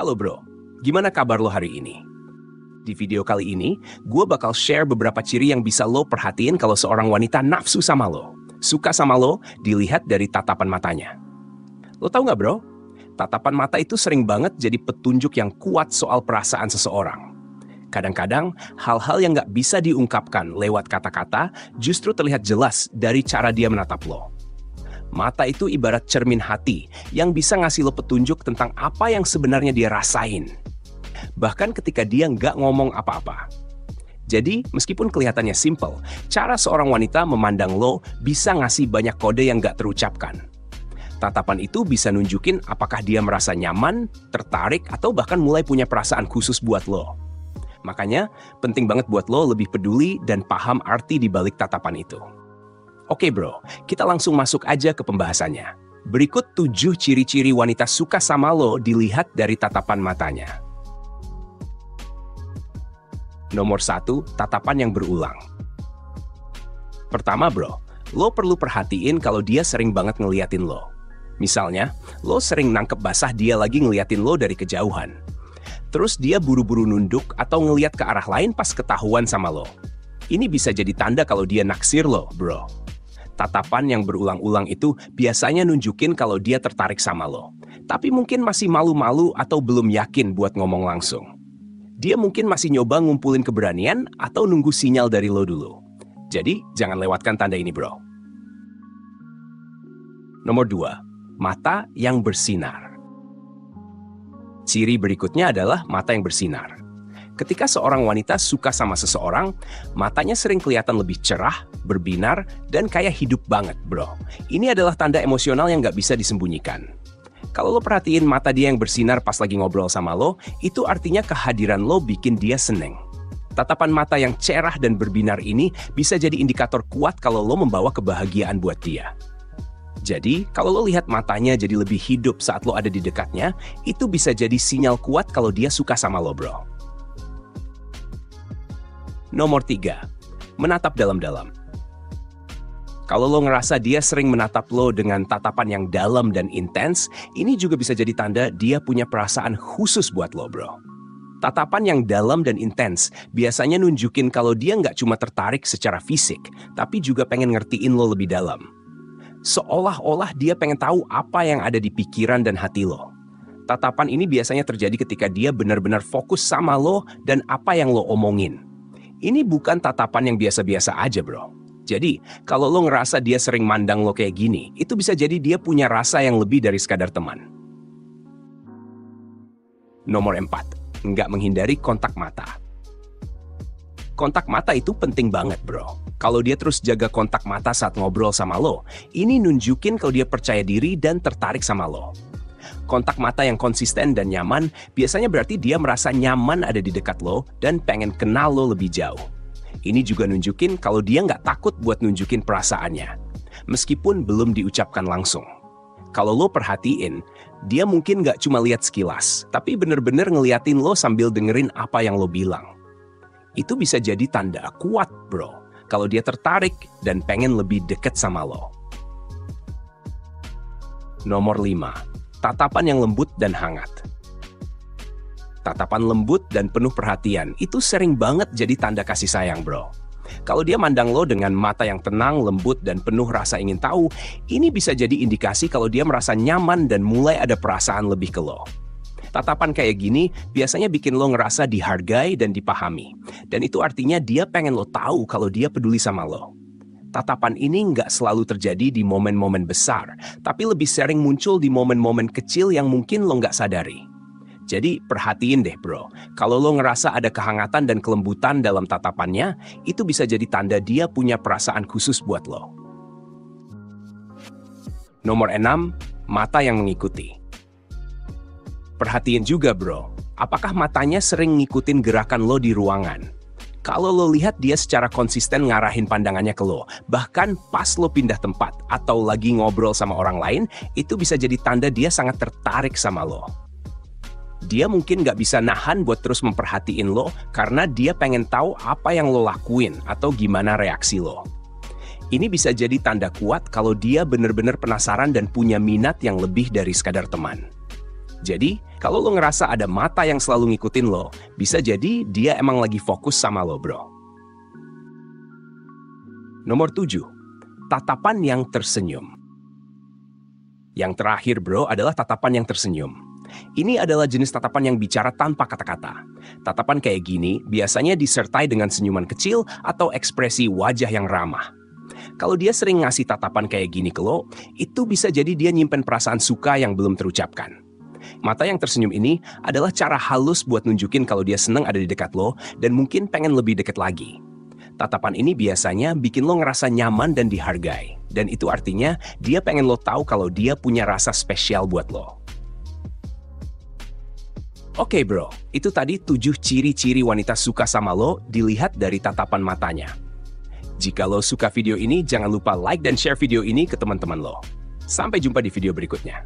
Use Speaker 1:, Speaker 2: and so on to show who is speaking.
Speaker 1: Halo bro, gimana kabar lo hari ini? Di video kali ini, gue bakal share beberapa ciri yang bisa lo perhatiin kalau seorang wanita nafsu sama lo. Suka sama lo, dilihat dari tatapan matanya. Lo tau nggak bro? Tatapan mata itu sering banget jadi petunjuk yang kuat soal perasaan seseorang. Kadang-kadang, hal-hal yang nggak bisa diungkapkan lewat kata-kata justru terlihat jelas dari cara dia menatap lo. Mata itu ibarat cermin hati yang bisa ngasih lo petunjuk tentang apa yang sebenarnya dia rasain. Bahkan ketika dia nggak ngomong apa-apa. Jadi, meskipun kelihatannya simple, cara seorang wanita memandang lo bisa ngasih banyak kode yang nggak terucapkan. Tatapan itu bisa nunjukin apakah dia merasa nyaman, tertarik, atau bahkan mulai punya perasaan khusus buat lo. Makanya, penting banget buat lo lebih peduli dan paham arti di balik tatapan itu. Oke bro, kita langsung masuk aja ke pembahasannya. Berikut 7 ciri-ciri wanita suka sama lo dilihat dari tatapan matanya. Nomor 1, tatapan yang berulang. Pertama bro, lo perlu perhatiin kalau dia sering banget ngeliatin lo. Misalnya, lo sering nangkep basah dia lagi ngeliatin lo dari kejauhan. Terus dia buru-buru nunduk atau ngeliat ke arah lain pas ketahuan sama lo. Ini bisa jadi tanda kalau dia naksir lo, bro. Tatapan yang berulang-ulang itu biasanya nunjukin kalau dia tertarik sama lo. Tapi mungkin masih malu-malu atau belum yakin buat ngomong langsung. Dia mungkin masih nyoba ngumpulin keberanian atau nunggu sinyal dari lo dulu. Jadi, jangan lewatkan tanda ini, bro. Nomor 2, mata yang bersinar. Ciri berikutnya adalah mata yang bersinar. Ketika seorang wanita suka sama seseorang, matanya sering kelihatan lebih cerah, berbinar, dan kayak hidup banget, bro. Ini adalah tanda emosional yang nggak bisa disembunyikan. Kalau lo perhatiin mata dia yang bersinar pas lagi ngobrol sama lo, itu artinya kehadiran lo bikin dia seneng. Tatapan mata yang cerah dan berbinar ini bisa jadi indikator kuat kalau lo membawa kebahagiaan buat dia. Jadi, kalau lo lihat matanya jadi lebih hidup saat lo ada di dekatnya, itu bisa jadi sinyal kuat kalau dia suka sama lo, bro. Nomor 3, menatap dalam-dalam. Kalau lo ngerasa dia sering menatap lo dengan tatapan yang dalam dan intens, ini juga bisa jadi tanda dia punya perasaan khusus buat lo, bro. Tatapan yang dalam dan intens biasanya nunjukin kalau dia nggak cuma tertarik secara fisik, tapi juga pengen ngertiin lo lebih dalam. Seolah-olah dia pengen tahu apa yang ada di pikiran dan hati lo. Tatapan ini biasanya terjadi ketika dia benar-benar fokus sama lo dan apa yang lo omongin. Ini bukan tatapan yang biasa-biasa aja, bro. Jadi, kalau lo ngerasa dia sering mandang lo kayak gini, itu bisa jadi dia punya rasa yang lebih dari sekadar teman. Nomor 4, nggak menghindari kontak mata. Kontak mata itu penting banget, bro. Kalau dia terus jaga kontak mata saat ngobrol sama lo, ini nunjukin kalau dia percaya diri dan tertarik sama lo. Kontak mata yang konsisten dan nyaman biasanya berarti dia merasa nyaman ada di dekat lo dan pengen kenal lo lebih jauh. Ini juga nunjukin kalau dia nggak takut buat nunjukin perasaannya, meskipun belum diucapkan langsung. Kalau lo perhatiin, dia mungkin nggak cuma lihat sekilas, tapi bener-bener ngeliatin lo sambil dengerin apa yang lo bilang. Itu bisa jadi tanda kuat, bro, kalau dia tertarik dan pengen lebih deket sama lo. Nomor 5. Tatapan yang lembut dan hangat. Tatapan lembut dan penuh perhatian itu sering banget jadi tanda kasih sayang, bro. Kalau dia mandang lo dengan mata yang tenang, lembut, dan penuh rasa ingin tahu, ini bisa jadi indikasi kalau dia merasa nyaman dan mulai ada perasaan lebih ke lo. Tatapan kayak gini biasanya bikin lo ngerasa dihargai dan dipahami. Dan itu artinya dia pengen lo tahu kalau dia peduli sama lo. Tatapan ini nggak selalu terjadi di momen-momen besar, tapi lebih sering muncul di momen-momen kecil yang mungkin lo nggak sadari. Jadi perhatiin deh bro, kalau lo ngerasa ada kehangatan dan kelembutan dalam tatapannya, itu bisa jadi tanda dia punya perasaan khusus buat lo. Nomor 6, mata yang mengikuti. Perhatiin juga bro, apakah matanya sering ngikutin gerakan lo di ruangan? Kalau lo lihat dia secara konsisten ngarahin pandangannya ke lo, bahkan pas lo pindah tempat atau lagi ngobrol sama orang lain, itu bisa jadi tanda dia sangat tertarik sama lo. Dia mungkin nggak bisa nahan buat terus memperhatiin lo karena dia pengen tahu apa yang lo lakuin atau gimana reaksi lo. Ini bisa jadi tanda kuat kalau dia benar-benar penasaran dan punya minat yang lebih dari sekadar teman. Jadi, kalau lo ngerasa ada mata yang selalu ngikutin lo, bisa jadi dia emang lagi fokus sama lo, bro. Nomor 7. Tatapan yang tersenyum. Yang terakhir, bro, adalah tatapan yang tersenyum. Ini adalah jenis tatapan yang bicara tanpa kata-kata. Tatapan kayak gini biasanya disertai dengan senyuman kecil atau ekspresi wajah yang ramah. Kalau dia sering ngasih tatapan kayak gini ke lo, itu bisa jadi dia nyimpen perasaan suka yang belum terucapkan. Mata yang tersenyum ini adalah cara halus buat nunjukin kalau dia seneng ada di dekat lo dan mungkin pengen lebih dekat lagi. Tatapan ini biasanya bikin lo ngerasa nyaman dan dihargai. Dan itu artinya dia pengen lo tahu kalau dia punya rasa spesial buat lo. Oke bro, itu tadi 7 ciri-ciri wanita suka sama lo dilihat dari tatapan matanya. Jika lo suka video ini, jangan lupa like dan share video ini ke teman-teman lo. Sampai jumpa di video berikutnya.